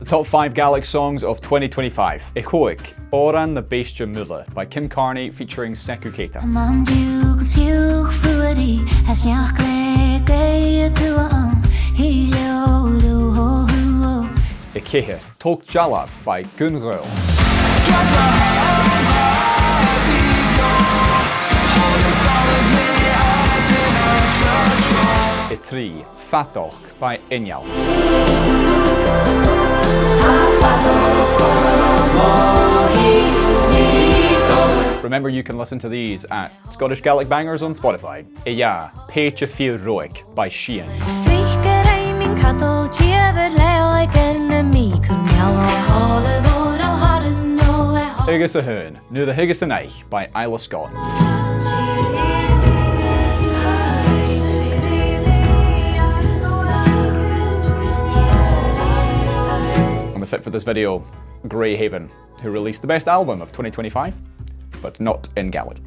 Top 5 Gaelic songs of 2025. Echoic, Oran the Beistja Mula by Carnie featuring Seku Keita. Ikehir, Tok Jalav by Ghaol. Itri, Fatoch by Inyal. Remember, you can listen to these at Scottish Gaelic Bangers on Spotify. Iya, Pecha Fil Roic by Sian. Higus a Hoon, Nu the Higus an Eich by Isla Scott. On the fit for this video, Grey Haven, who released the best album of 2025, but not in Gaelic.